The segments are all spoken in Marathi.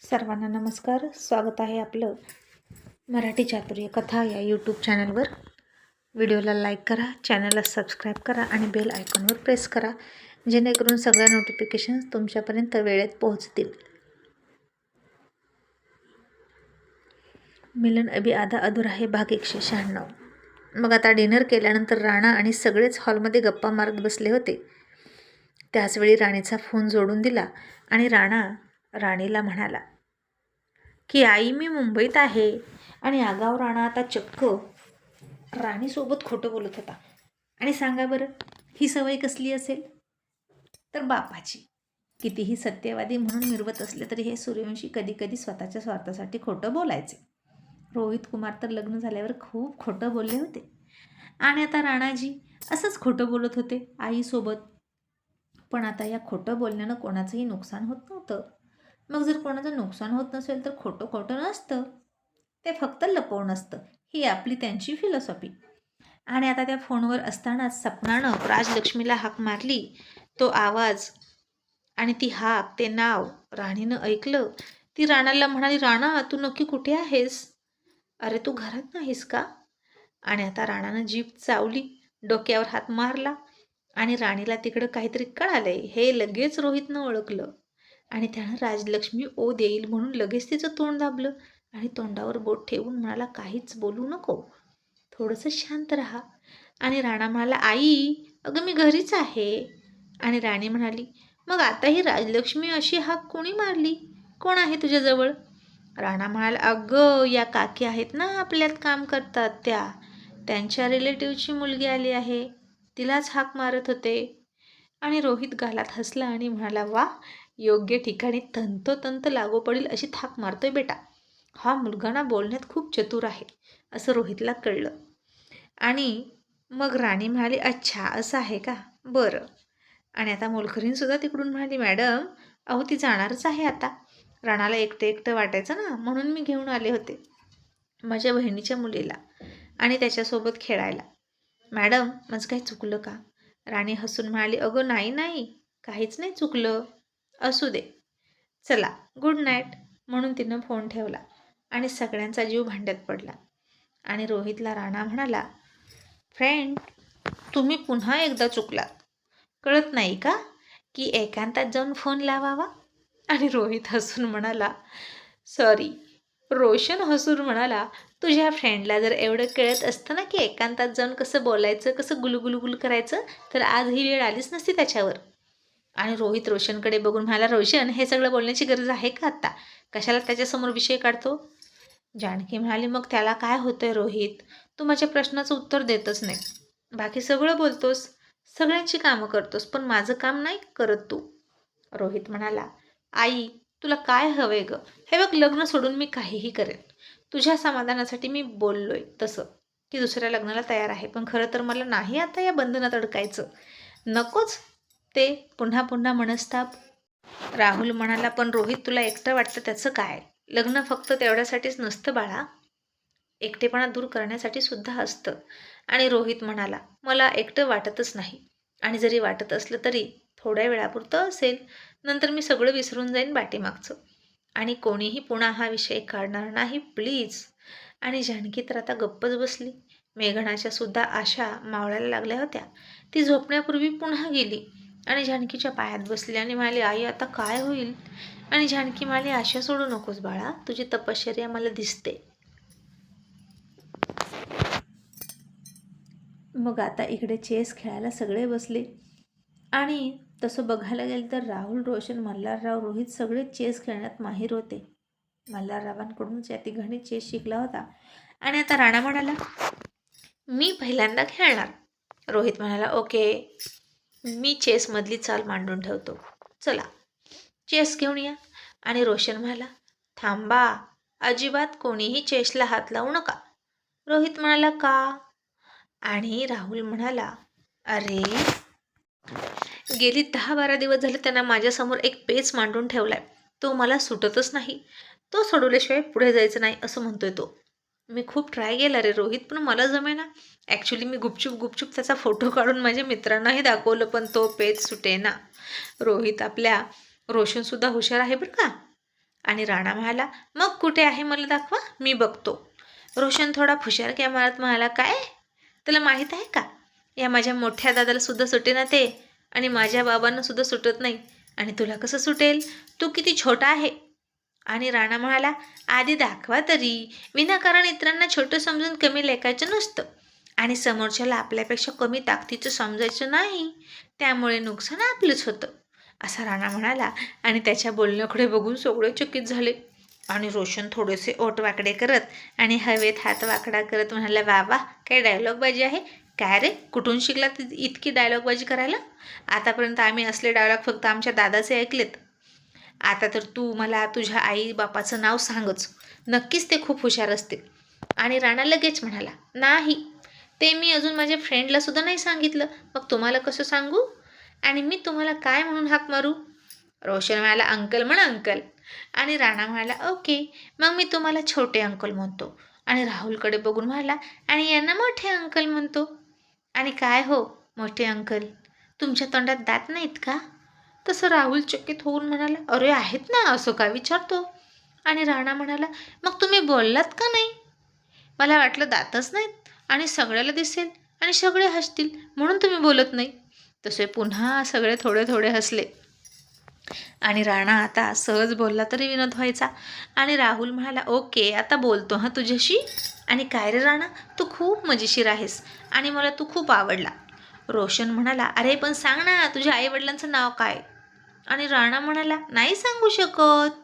सर्वांना नमस्कार. स्वागत आहे आपलं मराठी चातुर्य कथा या यूट्यूब चॅनलवर. व्हिडिओला लाईक करा, चॅनलला सबस्क्राईब करा आणि बेल आयकॉनवर प्रेस करा, जेणेकरून सगळ्या नोटिफिकेशन्स तुमच्यापर्यंत वेळेत पोहोचतील. मिलन अभी आधा अधुरा आहे भाग 196. मग आता डिनर केल्यानंतर राणा आणि सगळेच हॉलमध्ये गप्पा मारत बसले होते. त्याचवेळी राणीचा फोन जोडून दिला आणि राणा राणीला म्हणाला की आई मी मुंबईत आहे. आणि आगाव राणा आता चक्क राणीसोबत खोटं बोलत होता. आणि सांगा बरं, ही सवय कसली असेल? तर बापाची. कितीही सत्यवादी म्हणून मिरवत असले तरी हे सूर्यवंशी कधी कधी स्वतःच्या स्वार्थासाठी खोटं बोलायचे. रोहित कुमार तर लग्न झाल्यावर खूप खोटं बोलले होते आणि आता राणाजी असंच खोटं बोलत होते आईसोबत. पण आता या खोटं बोलण्यानं कोणाचंही नुकसान होत नव्हतं. मग जर कोणाचं नुकसान होत नसेल तर खोटं खोटं नसतं, ते फक्त लपवून असतं. ही आपली त्यांची फिलॉसॉफी. आणि आता त्या फोनवर असतानाच सपनानं राजलक्ष्मीला हाक मारली. तो आवाज आणि ती हाक, ते नाव राणीनं ऐकलं. ती राणाला म्हणाली, राणा तू नक्की कुठे आहेस? अरे तू घरात नाहीस का? आणि आता राणानं जीभ चावली, डोक्यावर हात मारला आणि राणीला तिकडं काहीतरी कळालंय हे लगेच रोहितनं ओळखलं. आणि त्यानं राजलक्ष्मी ओ देईल म्हणून लगेच तिचं तोंड दाबलं आणि तोंडावर बोट ठेवून म्हणाला, काहीच बोलू नको, थोडंसं शांत राहा. आणि राणा म्हणाला, आई अगं मी घरीच आहे. आणि राणी म्हणाली, मग आता ही राजलक्ष्मी अशी हाक कोणी मारली? कोण आहे तुझ्याजवळ? राणा म्हणाला, अगं या काकी आहेत ना आपल्यात काम करतात त्या, त्यांच्या रिलेटिव्हची मुलगी आली आहे, तिलाच हाक मारत होते. आणि रोहित गालात हसला आणि म्हणाला, वा, योग्य ठिकाणी तंतोतंत लागू पडेल अशी थाक मारतोय बेटा. हा मुलगा ना बोलण्यात खूप चतुर आहे, असं रोहितला कळलं. आणि मग राणी म्हणाली, अच्छा असं आहे का, बरं. आणि आता मोलकरीणसुद्धा तिकडून म्हणाली, मॅडम अहो ती जाणारच आहे आता. राणाला एकटं एकटं वाटायचं ना, म्हणून मी घेऊन आले होते माझ्या बहिणीच्या मुलीला आणि त्याच्यासोबत खेळायला. मॅडम माझं काही चुकलं का? राणी हसून म्हणाली, अगं नाही नाही, काहीच नाही चुकलं, असू दे, चला गुड नाईट. म्हणून तिनं फोन ठेवला आणि सगळ्यांचा जीव भांड्यात पडला. आणि रोहितला राणा म्हणाला, फ्रेंड तुम्ही पुन्हा एकदा चुकलात. कळत नाही का की एकांतात जाऊन फोन लावावा? आणि रोहित हसून म्हणाला, सॉरी. रोशन हसून म्हणाला, तुझ्या फ्रेंडला जर एवढं कळत असतं ना की एकांतात जाऊन कसं बोलायचं, कसं गुलगुलगुल करायचं, तर आज ही वेळ आलीच नसती त्याच्यावर. आणि रोहित रोशनकडे बघून म्हणाला, रोशन हे सगळं बोलण्याची गरज आहे का आत्ता? कशाला त्याच्यासमोर विषय काढतो? जानकी म्हणाली, मग त्याला काय होतंय रोहित, तू माझ्या प्रश्नाचं उत्तर देतच नाही, बाकी सगळं बोलतोस, सगळ्यांची कामं करतोस, पण माझं काम नाही करत तू. रोहित म्हणाला, आई तुला काय हवंय ग? हे बघ, लग्न सोडून मी काहीही करेन. तुझ्या समाधानासाठी मी बोललोय तसं की दुसऱ्या लग्नाला तयार आहे, पण खरं तर मला नाही आता या बंधनात अडकायचं. नकोच ते पुन्हा पुन्हा मनस्ताप. राहुल म्हणाला, पण रोहित तुला एकटं वाटतं त्याचं काय? लग्न फक्त तेवढ्यासाठीच नसतं बाळा, एकटेपणा दूर करण्यासाठी सुद्धा असतं. आणि रोहित म्हणाला, मला एकटं वाटतच नाही, आणि जरी वाटत असलं तरी थोड्या वेळापुरतं असेल, नंतर मी सगळं विसरून जाईन पाठीमागचं, आणि कोणीही पुन्हा हा विषय काढणार नाही प्लीज. आणि जानकी तर आता गप्पच बसली. मेघनाच्या सुद्धा आशा मावळायला लागल्या होत्या. ती झोपण्यापूर्वी पुन्हा गेली आणि जानकीच्या पायात बसली आणि म्हणाली, आई आता काय होईल? आणि जानकी म्हणाली, आशा सोडू नकोस बाळा, तुझी तपश्चर्या मला दिसते. मग आता इकडे चेस खेळायला सगळे बसले. आणि तसं बघायला गेलं तर राहुल, रोशन, मल्हारराव, रोहित सगळे चेस खेळण्यात माहीर होते. मल्हाररावांकडूनच या तिघांनी चेस शिकला होता. आणि आता राणा म्हणाला, मी पहिल्यांदा खेळणार. रोहित म्हणाला, ओके, मी चेसमधली चाल मांडून ठेवतो, चला चेस घेऊन या. आणि रोशन म्हणाला, थांबा, अजिबात कोणीही चेसला हात लावू नका. रोहित म्हणाला, का? आणि राहुल म्हणाला, अरे गेली 10-12 दिवस झाले त्यांना माझ्यासमोर एक पेच मांडून ठेवलाय, तो मला सुटतच नाही, तो सोडवल्याशिवाय पुढे जायचं नाही असं म्हणतोय तो. मी खूप ट्राय केला रे रोहित, पण मला जमेना. ॲक्च्युली मी गुपचूप गुपचूप त्याचा फोटो काढून माझ्या मित्रांनाही दाखवलं, पण तो पेच सुटेना. रोहित आपल्या रोशनसुद्धा हुशार आहे बरं का. आणि राणा म्हणाला, मग कुठे आहे मला दाखवा, मी बघतो. रोशन थोडा फुशारक्या मारत म्हणाला, काय तुला माहीत आहे का, या माझ्या मोठ्या दादाला सुद्धा सुटे ना ते, आणि माझ्या बाबांना सुद्धा सुटत नाही, आणि तुला कसं सुटेल, तू किती छोटा आहे. आणि राणा म्हणाला, आधी दाखवा तरी, विनाकारण इतरांना छोटं समजून कमी लेखायचं नसतं, आणि समोरच्याला आपल्यापेक्षा कमी ताकदीचं समजायचं नाही, त्यामुळे नुकसान आपलंच होतं, असा राणा म्हणाला. आणि त्याच्या बोलण्याकडे बघून सगळे चकित झाले. आणि रोशन थोडेसे ओठ वाकडे करत आणि हवेत हात वाकडा करत म्हणाला, बाबा काय डायलॉगबाजी आहे, काय रे कुठून शिकला इतकी डायलॉगबाजी करायला, आतापर्यंत आम्ही असले डायलॉग फक्त आमच्या दादाचे ऐकलेत, आता तर तू मला तुझ्या आई बापाचं नाव सांगच, नक्कीच ते खूप हुशार असतील. आणि राणा लगेच म्हणाला, नाही, ते मी अजून माझ्या फ्रेंडला सुद्धा नाही सांगितलं, मग तुम्हाला कसं सांगू, आणि मी तुम्हाला काय म्हणून हाक मारू. रोशन म्हणाला, अंकल म्हणा अंकल. आणि राणा म्हणाला, ओके, मग मी तुम्हाला छोटे अंकल म्हणतो. आणि राहुलकडे बघून म्हणाला, आणि यांना मोठे अंकल म्हणतो. आणि काय हो मोठे अंकल, तुमच्या तोंडात दात नाहीत का. तसं राहुल चकित होऊन म्हणाला, अरे आहेत ना, असं का विचारतो. आणि राणा म्हणाला, मग तुम्ही बोललात का नाही, मला वाटलं दातच नाहीत आणि सगळ्याला दिसेल आणि सगळे हसतील म्हणून तुम्ही बोलत नाही. तसे पुन्हा सगळे थोडे थोडे हसले. आणि राणा आता सहज बोलला तरी विनोद व्हायचा. आणि राहुल म्हणाला, ओके आता बोलतो हां तुझ्याशी. आणि काय रे राणा, तू खूप मजेशीर आहेस आणि मला तू खूप आवडला. रोशन म्हणाला, अरे पण सांग ना तुझ्या आईवडिलांचं नाव काय. आणि राणा म्हणाला, नाही सांगू शकत,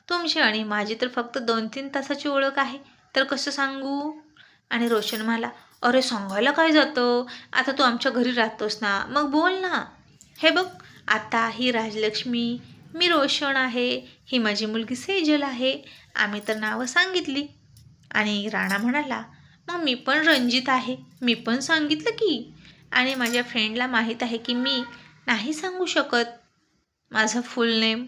तुमची आणि माझी तर फक्त 2-3 तासाची ओळख आहे, तर कसं सांगू. आणि रोशन म्हणाला, अरे सांगायला काय जातं, आता तू आमच्या घरी राहतोस ना, मग बोल ना. हे बघ, आता ही राजलक्ष्मी, मी रोशन आहे, ही माझी मुलगी सेजल आहे, आम्ही तर नावं सांगितली. आणि राणा म्हणाला, मग मी पण रंजित आहे, मी पण सांगितलं की, आणि माझ्या फ्रेंडला माहीत आहे की मी नाही सांगू शकत माझं फुल नेम,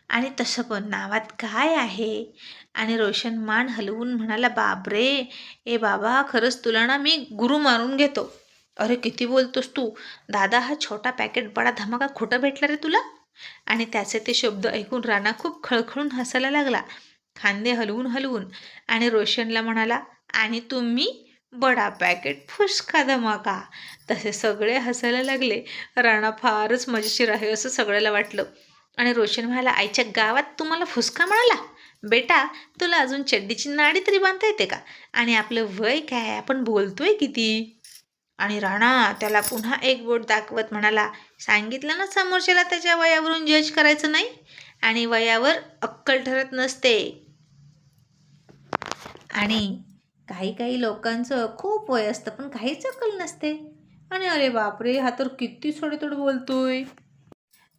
आणि तसं पण नावात काय आहे. आणि रोशन मान हलवून म्हणाला, बापरे, ए बाबा खरंच तुला ना मी गुरु मारून घेतो. अरे किती बोलतोस तू, दादा हा छोटा पॅकेट बडा धमाका खोटं भेटला रे तुला. आणि त्याचे ते शब्द ऐकून राणा खूप खळखळून हसायला लागला, खांदे हलवून हलवून. आणि रोशनला म्हणाला, आणि तुम्ही बडा पॅकेट फुसका धमाका. तसे सगळे हसायला लागले. राणा फारच मजेशीर आहे असं सगळ्याला वाटलं. आणि रोशन म्हणाला, आईच्या गावात तुम्हाला फुसका म्हणाला, बेटा तुला अजून चड्डीची नाडी तरी बांधता येते का, आणि आपलं वय काय, आपण बोलतोय किती. आणि राणा त्याला पुन्हा एक बोट दाखवत म्हणाला, सांगितलं ना समोरच्याला त्याच्या वयावरून जज करायचं नाही, आणि वयावर अक्कल ठरत नसते. आणि काही काही लोकांचं खूप वय असतं पण काहीच अक्कल नसते. आणि अरे बापरे, हा तर किती सोडेतोड बोलतोय.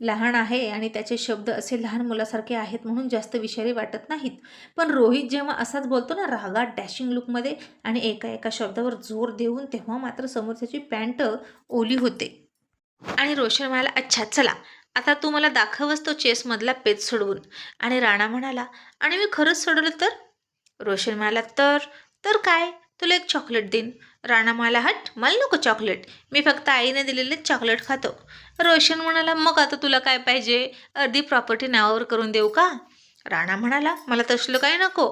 लहान आहे आणि त्याचे शब्द असे लहान मुलासारखे आहेत म्हणून जास्त विषारी वाटत नाहीत, पण रोहित जेव्हा असाच बोलतो ना रागात डॅशिंग लुकमध्ये आणि एका एका शब्दावर जोर देऊन, तेव्हा मात्र समोरच्याची पॅन्ट ओली होते. आणि रोशन म्हणाला, अच्छा चला, आता तू मला दाखवच तो चेसमधला पेच सोडवून. आणि राणा म्हणाला, आणि मी खरंच सोडवलं तर. रोशन म्हणाला, तर काय, तुला एक चॉकलेट देईन. राणा म्हणाला, हट, मला नको चॉकलेट, मी फक्त आईने दिलेले चॉकलेट खातो. रोशन म्हणाला, मग आता तुला काय पाहिजे, अर्धी प्रॉपर्टी नावावर करून देऊ का. राणा म्हणाला, मला तसलं काही नको.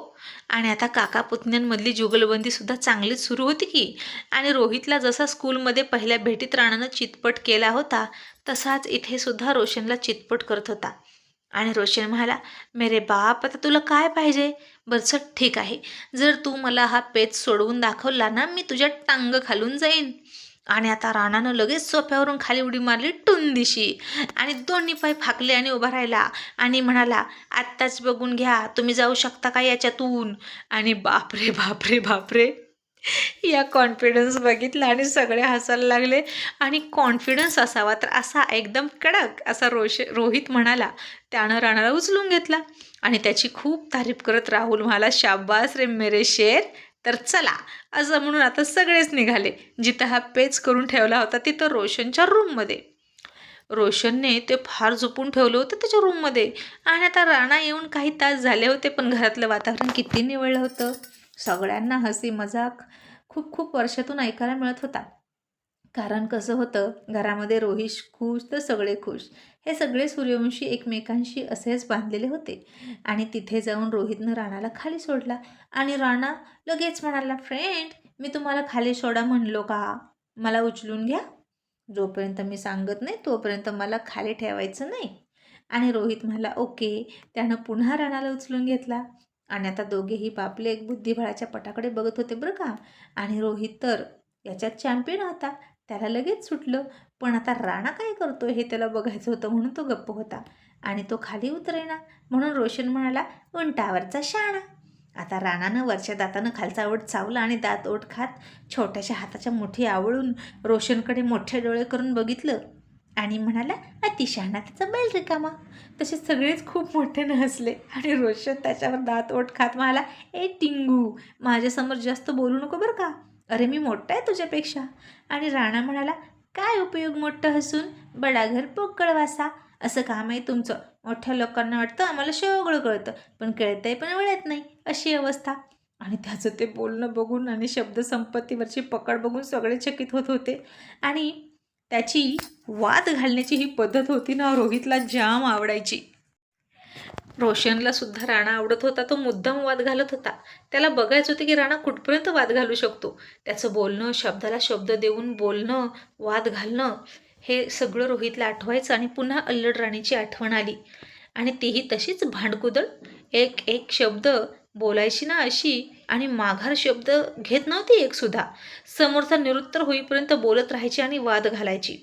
आणि आता काका पुतण्यांमधली जुगलबंदीसुद्धा चांगलीच सुरू होती की. आणि रोहितला जसा स्कूलमध्ये पहिल्या भेटीत राणानं चितपट केला होता, तसाच इथे सुद्धा रोशनला चितपट करत होता. आणि रोशन म्हणाला, मेरे बाप, आता तुला काय पाहिजे. बरं ठीक आहे, जर तू मला हा पेच सोडवून दाखवला ना, मी तुझ्या टांग घालून जाईन. आणि आता राणानं लगेच सोफ्यावरून खाली उडी मारली टुंदिशी, आणि दोन्ही पाय फाकले आणि उभा राहिला. आणि म्हणाला, आत्ताच बघून घ्या तुम्ही जाऊ शकता का याच्यातून. आणि बापरे बापरे बापरे, या कॉन्फिडन्स बघितला आणि सगळे हसायला लागले. आणि कॉन्फिडन्स असावा तर असा एकदम कडक असा रोहित म्हणाला. त्यानं राणाला उचलून घेतला आणि त्याची खूप तारीफ करत राहुल म्हणाला, शाबास रे मेरे शेर. तर चला, असं म्हणून आता सगळेच निघाले. जिथं हा पेच करून ठेवला होता तिथं रोशनच्या रूममध्ये. रोशनने ते फार जपून ठेवलं होतं त्याच्या रूममध्ये. आणि आता राणा येऊन काही तास झाले होते, पण घरातलं वातावरण किती निवळलं होतं. सगळ्यांना हसी मजाक खूप खूप वर्षातून ऐकायला मिळत होता. कारण कसं होतं, घरामध्ये रोहित खुश तर सगळे खुश. हे सगळे सूर्यवंशी एकमेकांशी असेच बांधलेले होते. आणि तिथे जाऊन रोहितनं राणाला खाली सोडला आणि राणा लगेच म्हणाला, फ्रेंड, मी तुम्हाला खाली सोडा म्हणलो का? मला उचलून घ्या. जोपर्यंत मी सांगत नाही तोपर्यंत मला खाली ठेवायचं नाही. आणि रोहित म्हणाला, ओके. त्यानं पुन्हा राणाला उचलून घेतला आणि आता दोघेही बापले एक बुद्धिबळाच्या पटाकडे बघत होते बरं का. आणि रोहित तर याच्यात चॅम्पियन होता, त्याला लगेच सुटलं. पण आता राणा काय करतो हे त्याला बघायचं होतं, म्हणून तो गप्प होता आणि तो खाली उतरेना. म्हणून रोशन म्हणाला, उंटावरचा शाणा. आता राणानं वरच्या दातानं खालचा ओठ चावला आणि दात ओठ खात छोट्याशा हाताच्या मुठी आवळून रोशनकडे मोठे डोळे करून बघितलं आणि म्हणाला, अतिशहाणा त्याचा बैल रिकामा. तसे सगळेच खूप मोठ्यानं हसले आणि रोशन त्याच्यावर दात ओठ खात म्हणाला, ए टिंगू, माझ्यासमोर जास्त बोलू नको बरं का. अरे मी मोठा आहे तुझ्यापेक्षा. आणि राणा म्हणाला, काय उपयोग मोठं हसून, बडा घर पोकळ वासा. असं काम आहे तुमचं. मोठ्या लोकांना वाटतं आम्हाला सगळं कळतं, पण कळतंय पण वळत नाही, अशी अवस्था. आणि त्याचं ते बोलणं बघून आणि शब्दसंपत्तीवरची पकड बघून सगळे चकित होत होते. आणि त्याची वाद घालण्याची ही पद्धत होती ना, रोहितला जाम आवडायची. रोशनला सुद्धा राणा आवडत होता. तो मुद्दाम वाद घालत होता. त्याला बघायचं होतं की राणा कुठपर्यंत वाद घालू शकतो. त्याचं बोलणं, शब्दाला शब्द देऊन बोलणं, वाद घालणं, हे सगळं रोहितला आठवायचं. आणि पुन्हा अल्लड राणीची आठवण आली आणि तीही तशीच भांडकुदळ. एक एक शब्द बोलायची ना अशी, आणि माघार शब्द घेत नव्हती एकसुद्धा. समोरचा निरुत्तर होईपर्यंत बोलत राहायची आणि वाद घालायची.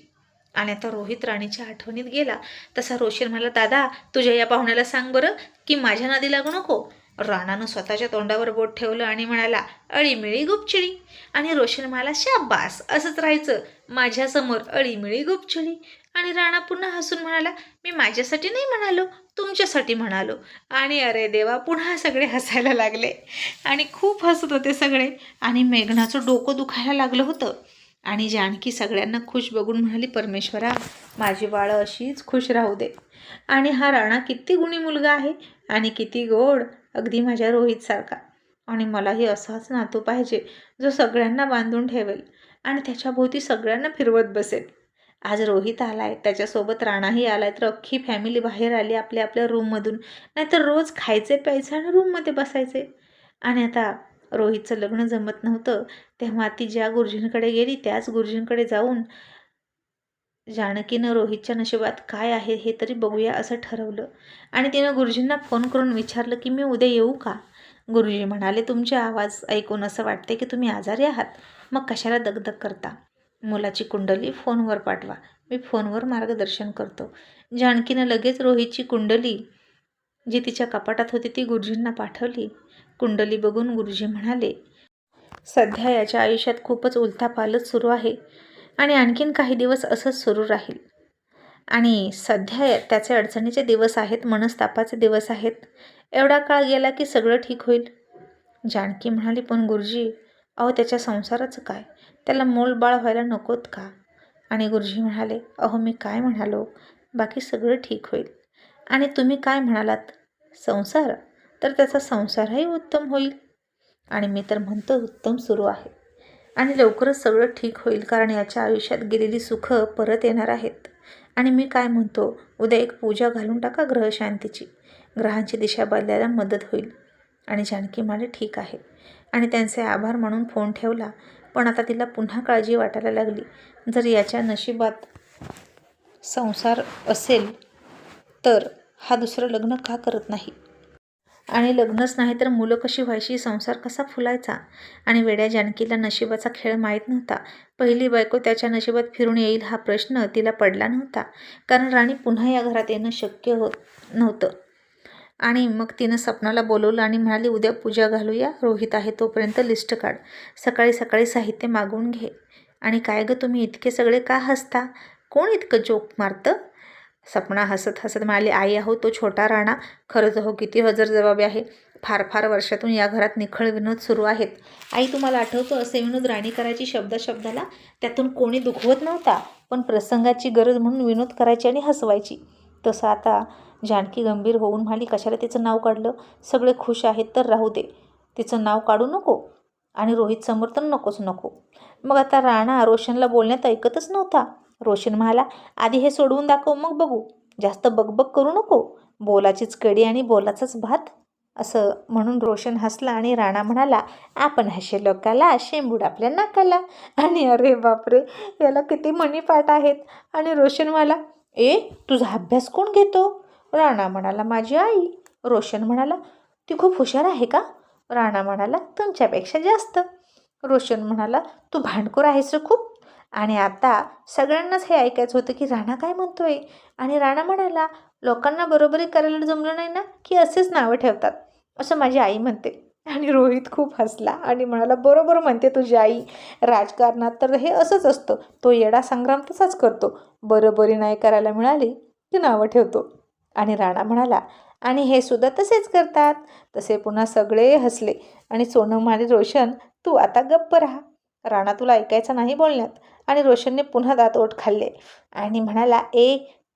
आणि आता रोहित राणीच्या आठवणीत गेला तसा रोशन म्हणाला, दादा, तुझ्या या पाहुण्याला सांग बरं की माझ्या नादी लागू नको. राणानं स्वतःच्या तोंडावर बोट ठेवलं आणि म्हणाला, अळीमिळी गुपचिळी. आणि रोशन म्हणाला, शाबास, असंच राहायचं माझ्यासमोर, अळीमिळी गुपचिळी. आणि राणा पुन्हा हसून म्हणाला, मी माझ्यासाठी नाही म्हणालो, तुमच्यासाठी म्हणालो. आणि अरे देवा, पुन्हा सगळे हसायला लागले आणि खूप हसत होते सगळे. आणि मेघनाचं डोकं दुखायला लागलं होतं. आणि जानकी सगळ्यांना खुश बघून म्हणाली, परमेश्वरा, माझी बाळं अशीच खुश राहू दे. आणि हा राणा किती गुणी मुलगा आहे आणि किती गोड, अगदी माझ्या रोहितसारखा. आणि मलाही असाच नातू पाहिजे, जो सगळ्यांना बांधून ठेवेल आणि त्याच्याभोवती सगळ्यांना फिरवत बसेल. आज रोहित आलाय, त्याच्यासोबत राणाही आलाय, तर अख्खी फॅमिली बाहेर आली आपल्या आपल्या रूममधून. नाहीतर रोज खायचे प्यायचे आणि रूममध्ये बसायचे. आणि आता रोहितचं लग्न जमत नव्हतं, तेव्हा ती ज्या गुरुजींकडे गेली त्याच गुरुजींकडे जाऊन जानकीनं रोहितच्या नशिबात काय आहे हे तरी बघूया असं ठरवलं. आणि तिनं गुरुजींना फोन करून विचारलं की मी उद्या येऊ का. गुरुजी म्हणाले, तुमचे आवाज ऐकून असं वाटते की तुम्ही आजारी आहात, मग कशाला दगदग करता. मुलाची कुंडली फोनवर पाठवा, मी फोनवर मार्गदर्शन करतो. जानकीनं लगेच रोहितची कुंडली जी तिच्या कपाटात होती ती गुरुजींना पाठवली. कुंडली बघून गुरुजी म्हणाले, सध्या याच्या आयुष्यात खूपच उलथापालच सुरू आहे आणि आणखीन काही दिवस असंच सुरू राहील. आणि सध्या त्याचे अडचणीचे दिवस आहेत, मनस्तापाचे दिवस आहेत. एवढा काळ गेला की सगळं ठीक होईल. जानकी म्हणाली, पण गुरुजी, अहो त्याच्या संसाराचं काय, त्याला मूलबाळ व्हायला नकोत का. आणि गुरुजी म्हणाले, अहो मी काय म्हणालो, बाकी सगळं ठीक होईल. आणि तुम्ही काय म्हणालात, संसार, तर त्याचा संसारही उत्तम होईल. आणि मी तर म्हणतो उत्तम सुरू आहे आणि लवकरच सगळं ठीक होईल, कारण याच्या आयुष्यात गेलेली सुखं परत येणार आहेत. आणि मी काय म्हणतो, उद्या एक पूजा घालून टाका ग्रहशांतीची, ग्रहांची दिशा बदलायला मदत होईल. आणि जानकी म्हणाली, ठीक आहे. आणि त्यांचे आभार म्हणून फोन ठेवला. पण आता तिला पुन्हा काळजी वाटायला लागली. जर याच्या नशिबात संसार असेल तर हा दुसरं लग्न का करत नाही. आणि लग्नच नाही तर मुलं कशी व्हायची, संसार कसा फुलायचा. आणि वेड्या जानकीला नशिबाचा खेळ माहीत नव्हता. पहिली बायको त्याच्या नशिबात फिरून येईल हा प्रश्न तिला पडला नव्हता, कारण राणी पुन्हा या घरात येणं शक्य होत नव्हतं. आणि मग तिनं सपनाला बोलवलं आणि म्हणाली, उद्या पूजा घालूया, रोहित आहे तोपर्यंत लिस्ट काढ, सकाळी सकाळी साहित्य मागवून घे. आणि काय गं तुम्ही इतके सगळे का हसता, कोण इतकं जोक मारतं. सपना हसत हसत म्हणाली, आई आहो तो छोटा राणा, खरंच हो किती हजरजबाबी आहे. फार फार वर्षातून या घरात निखळ विनोद सुरू आहेत. आई तुम्हाला आठवतं असे विनोद राणी करायची शब्दाला, त्यातून कोणी दुखवत नव्हता, पण प्रसंगाची गरज म्हणून विनोद करायची आणि हसवायची. तसं आता जानकी गंभीर होऊन म्हणाली, कशाला तिचं नाव काढलं, सगळे खुश आहेत तर राहू दे, तिचं नाव काढू नको. आणि रोहित समोर तर नकोच नको. मग आता राणा रोशनला बोलण्यात ऐकतच नव्हता. रोशन म्हणाला, आधी हे सोडवून दाखव, मग बघू. जास्त बकबक करू नको. बोलाचीच कडी आणि बोलाचाच भात. असं म्हणून रोशन हसला आणि राणा म्हणाला, आपण हसे लोकाला शेंबूड आपल्या नाकाला. आणि अरे बापरे, याला किती मनीपाठ आहेत. आणि रोशन म्हणाला, तुझा अभ्यास कोण घेतो? राणा म्हणाला, माझी आई. रोशन म्हणाला, ती खूप हुशार आहे का? राणा म्हणाला, तुमच्यापेक्षा जास्त. रोशन म्हणाला, तू भांडखोर आहेस रे खूप. आणि आता सगळ्यांनाच हे ऐकायचं होतं की राणा काय म्हणतोय. आणि राणा म्हणाला, लोकांना बरोबरी करायला जमलं नाही ना की असेच नावं ठेवतात, असं माझी आई म्हणते. आणि रोहित खूप हसला आणि म्हणाला, बरोबर म्हणते तुझी आई. राजकारणात तर हे असंच असतं. तो येडा संग्राम तसाच करतो. बरोबरी नाही करायला मिळाली की नावं ठेवतो. आणि राणा म्हणाला, आणि हे सुद्धा तसेच करतात. तसे पुन्हा सगळे हसले. आणि सोनम म्हणाली, रोशन तू आता गप्प राहा. राणा तुला ऐकायचा नाही बोलण्यात. आणि रोशनने पुन्हा दात ओठ खाल्ले आणि म्हणाला,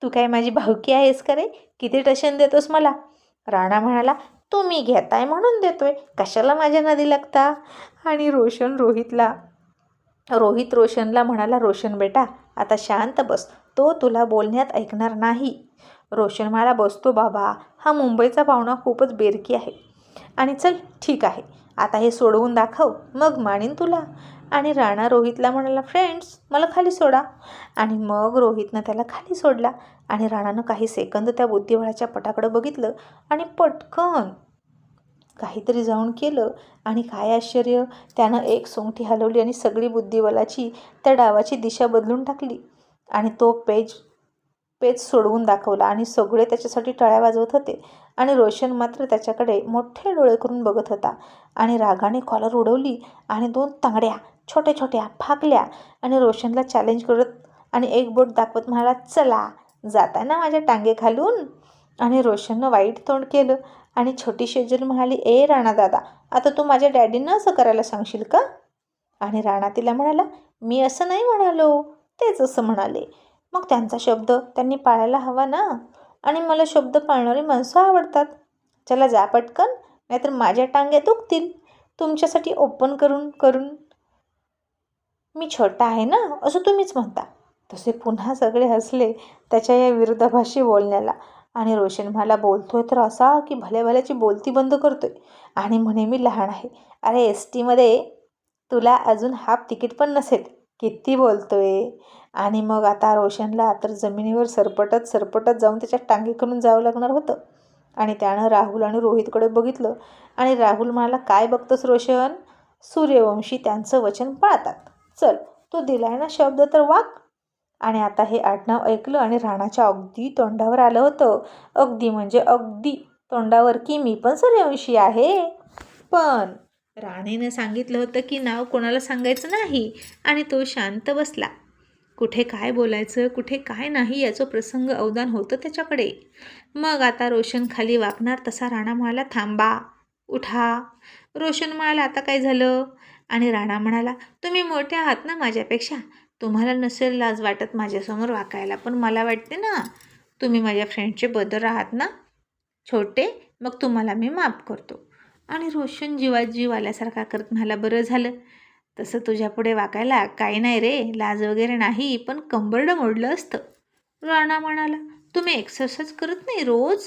तू काय माझी भावकी आहेस का रे? किती टशन देतोस मला? राणा म्हणाला, तुम्ही घेताय म्हणून देतोय, कशाला माझ्या नदी लागता? आणि रोहित रोशनला म्हणाला, रोशन बेटा आता शांत बस, तो तुला बोलण्यात ऐकणार नाही. रोशन म्हणाला, बसतो बाबा, हा मुंबईचा पाहुणा खूपच बेरकी आहे. आणि चल ठीक आहे, आता हे सोडवून दाखव, मग मानीन तुला. आणि राणा रोहितला म्हणाला, फ्रेंड्स मला खाली सोडा. आणि मग रोहितनं त्याला खाली सोडला. आणि राणानं काही सेकंद त्या बुद्धिबळाच्या पटाकडं बघितलं आणि पटकन काहीतरी जाऊन केलं. आणि काय आश्चर्य, त्यानं एक सोंगठी हलवली आणि सगळी बुद्धिबलाची त्या डावाची दिशा बदलून टाकली. आणि तो पेज सोडवून दाखवला आणि सगळे त्याच्यासाठी टाळ्या वाजवत होते. आणि रोशन मात्र त्याच्याकडे मोठे डोळे करून बघत होता. आणि रागाने कॉलर उडवली आणि 2 तांगड्या छोट्या छोट्या फाकल्या आणि रोशनला चॅलेंज करत आणि एक बोट दाखवत म्हणाला, चला जाताय ना माझ्या टांगे घालून. आणि रोशननं वाईट तोंड केलं. आणि छोटी शेजल म्हणाली, राणा दादा, आता तू माझ्या डॅडींना असं करायला सांगशील का? आणि राणा तिला म्हणाला, मी असं नाही म्हणालो, तेच असं म्हणाले. मग त्यांचा शब्द त्यांनी पाळायला हवा ना. आणि मला शब्द पाळणारी माणसं आवडतात. चला जा पटकन, नाहीतर माझ्या टांग्या दुखतील. तुमच्यासाठी ओपन करून करून मी छोटा आहे ना, असं तुम्हीच म्हणता. तसे पुन्हा सगळे हसले त्याच्या या विरोधाभासी बोलण्याला. आणि रोशन मला बोलतोय तर असा की भल्या भल्याची बोलती बंद करतोय आणि म्हणे मी लहान आहे. अरे टीमध्ये तुला अजून हाफ तिकीट पण नसेल, किती बोलतोय. आणि मग आता रोशनला तर जमिनीवर सरपटत जाऊन त्याच्या टांगेकडून जावं लागणार होतं. आणि त्यानं राहुल आणि रोहितकडे बघितलं. आणि राहुल म्हणाला, काय बघतोस रोशन? सूर्यवंशी त्यांचं वचन पाळतात. चल, तू दिलाय ना शब्द तर वाग. आणि आता हे आडनाव ऐकलं आणि राणाच्या अगदी तोंडावर आलं होतं. अगदी म्हणजे अगदी तोंडावर, की मी पण सूर्यवंशी आहे. पण राणीनं सांगितलं होतं की नाव कोणाला सांगायचं नाही. आणि तो शांत बसला. कुठे काय बोलायचं, कुठे काय नाही याचं प्रसंग अवधान होतं त्याच्याकडे. मग आता रोशन खाली वाकणार तसा राणा म्हणाला, थांबा, उठा. रोशन म्हणाला, आता काय झालं? आणि राणा म्हणाला, तुम्ही मोठे आहात ना माझ्यापेक्षा, तुम्हाला नसेल लाज वाटत माझ्यासमोर वाकायला, पण मला वाटते ना. तुम्ही माझ्या फ्रेंडचे ब्रदर आहात ना छोटे, मग तुम्हाला मी माफ करतो. आणि रोशन जीवात जीव आल्यासारखा करत म्हणाला, बरं झालं, तसं तुझ्यापुढे वाकायला काही नाही रे, लाज वगैरे नाही, पण कंबरडं मोडलं असतं. राणा म्हणाला, तुम्ही एक्सरसाइज करत नाही रोज?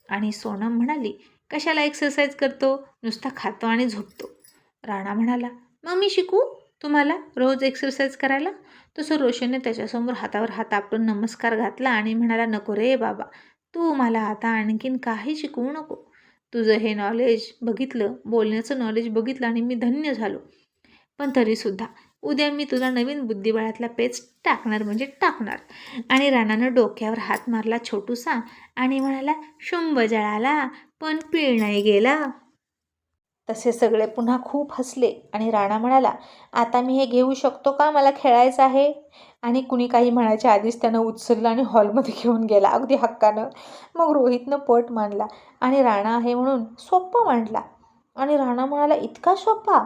आणि सोनम म्हणाली, कशाला एक्सरसाइज करतो, नुसता खातो आणि झोपतो. राणा म्हणाला, मग मी शिकू तुम्हाला रोज एक्सरसाइज करायला? तसं रोशनने त्याच्यासमोर हातावर हात आपटून नमस्कार घातला आणि म्हणाला, नको रे बाबा, तू मला आता आणखीन काही शिकवू नको. तुझं हे नॉलेज बघितलं, बोलण्याचं नॉलेज बघितलं आणि मी धन्य झालो. पण तरीसुद्धा उद्या मी तुला नवीन बुद्धिबळातला पेच टाकणार म्हणजे टाकणार. आणि राणानं डोक्यावर हात मारला छोटूसा आणि म्हणाला, शुंभ जळाला पण पीळ नाही गेला. तसे सगळे पुन्हा खूप हसले. आणि राणा म्हणाला, आता मी हे घेऊ शकतो का, मला खेळायचं आहे. आणि कुणी काही म्हणायच्या आधीच त्यानं उचललं आणि हॉलमध्ये घेऊन गेला अगदी हक्कानं. मग रोहितनं पट मांडला आणि राणा आहे म्हणून सोप्पं मांडला. आणि राणा म्हणाला, इतका सोप्पा?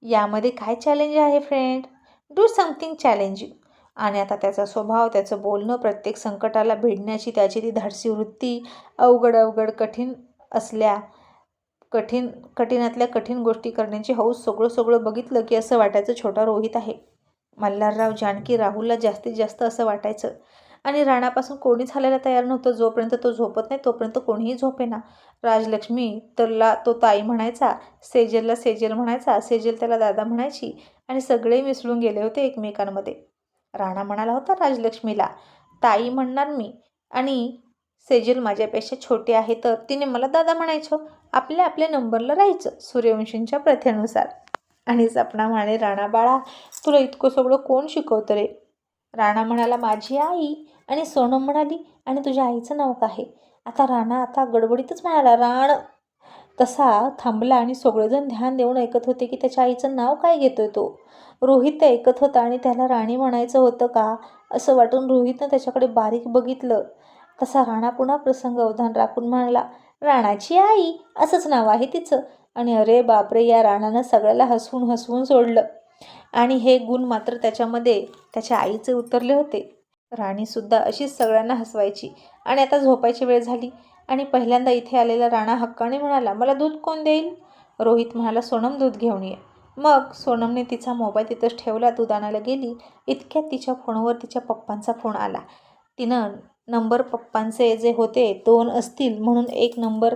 यामध्ये काय चॅलेंज आहे फ्रेंड? Do something challenging. आणि आता त्याचा स्वभाव, त्याचं बोलणं, प्रत्येक संकटाला भिडण्याची त्याची ती धाडसी वृत्ती, अवघड कठीण असल्या कठीणातल्या कठीण गोष्टी करण्याची हौस सगळं बघितलं की असं वाटायचं छोटा रोहित आहे. मल्हारराव, जानकी, राहुलला जास्तीत जास्त असं वाटायचं. आणि राणापासून कोणीच हालायला तयार नव्हतं. जोपर्यंत तो झोपत नाही तोपर्यंत कोणीही झोपेना. राजलक्ष्मी तरला तो ताई म्हणायचा, सेजलला सेजल म्हणायचा, सेजल त्याला दादा म्हणायची आणि सगळे मिसळून गेले होते एकमेकांमध्ये. राणा म्हणाला होता राजलक्ष्मीला, ताई म्हणणार मी आणि सेजल माझ्यापेक्षा छोटी आहे तर तिने मला दादा म्हणायचं. आपल्या आपल्या नंबरला राहायचं सूर्यवंशींच्या प्रथेनुसार. आणि सपना म्हणाले, राणा बाळा, तुला इतकं सगळं कोण शिकवतं रे? राणा म्हणाला, माझी आई. आणि सोनम म्हणाली, आणि तुझ्या आईचं नाव काय? आता गडबडीतच म्हणाला, राण. तसा थांबला आणि सगळेजण ध्यान देऊन ऐकत होते की त्याच्या आईचं नाव काय घेतोय तो. रोहित ते ऐकत होता आणि त्याला राणी म्हणायचं होतं का असं वाटून रोहितनं त्याच्याकडे बारीक बघितलं. तसा राणा पुन्हा प्रसंग अवधान राखून म्हणाला, राणाची आई असंच नाव आहे तिचं. आणि अरे बापरे, या राणानं सगळ्याला हसवून सोडलं. आणि हे गुण मात्र त्याच्यामध्ये त्याच्या आईचे उतरले होते. राणीसुद्धा अशीच सगळ्यांना हसवायची. आणि आता झोपायची वेळ झाली आणि पहिल्यांदा इथे आलेला राणा हक्काने म्हणाला, मला दूध कोण देईल? रोहित म्हणाला, सोनम दूध घेऊन ये. मग सोनमने तिचा मोबाईल तिथंच ठेवला, दूध आणायला गेली. इतक्यात तिच्या फोनवर तिच्या पप्पांचा फोन आला. तिनं नंबर पप्पांचे जे होते 2 असतील म्हणून एक नंबर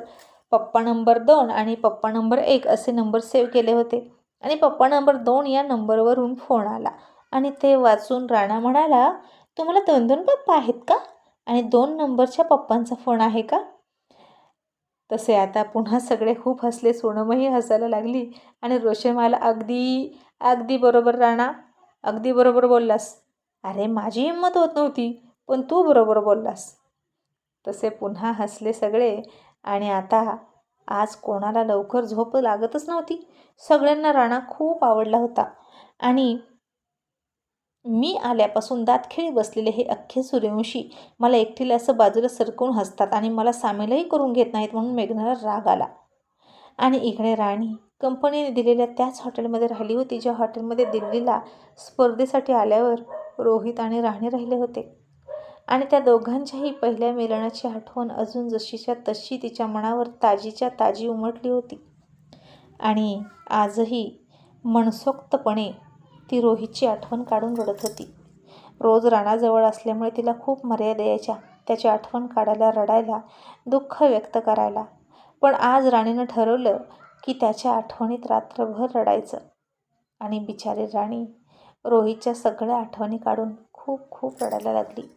पप्पा नंबर 2 आणि पप्पा नंबर 1 असे नंबर सेव्ह केले होते. आणि पप्पा नंबर 2 या नंबरवरून फोन आला आणि ते वाचून राणा म्हणाला, तुम्हाला 2 पप्पा आहेत का? आणि 2 नंबरच्या पप्पांचा फोन आहे का? तसे आता पुन्हा सगळे खूप हसले. सोनमही हसायला लागली आणि रोशन म्हणाला, अगदी बरोबर राणा, अगदी बरोबर बोललास. अरे माझी हिंमत होत नव्हती पण तू बरोबर बोललास. तसे पुन्हा हसले सगळे. आणि आता आज कोणाला लवकर झोप लागतच नव्हती. सगळ्यांना राणा खूप आवडला होता. आणि मी आल्यापासून दातखिळी बसलेले हे अख्खे सूर्यवंशी मला एकटीला असं बाजूला सरकवून हसतात आणि मला सामीलही करून घेत नाहीत म्हणून मेघनाला राग आला. आणि इकडे राणी कंपनीने दिलेल्या त्याच हॉटेलमध्ये राहिली होती ज्या हॉटेलमध्ये दिल्लीला स्पर्धेसाठी आल्यावर रोहित आणि राणी राहिले होते. आणि त्या दोघांच्याही पहिल्या मिलनाची आठवण अजून जशीच्या तशी तिच्या मनावर ताजीच्या ताजी उमटली होती. आणि आजही मनसोक्तपणे ती रोहितची आठवण काढून रडत होती. रोज राणाजवळ असल्यामुळे तिला खूप मर्यादा यायच्या, त्याची आठवण काढायला, रडायला, दुःख व्यक्त करायला. पण आज राणीनं ठरवलं की त्याच्या आठवणीत रात्रभर रडायचं. आणि बिचारी राणी रोहितच्या सगळ्या आठवणी काढून खूप रडायला लागली.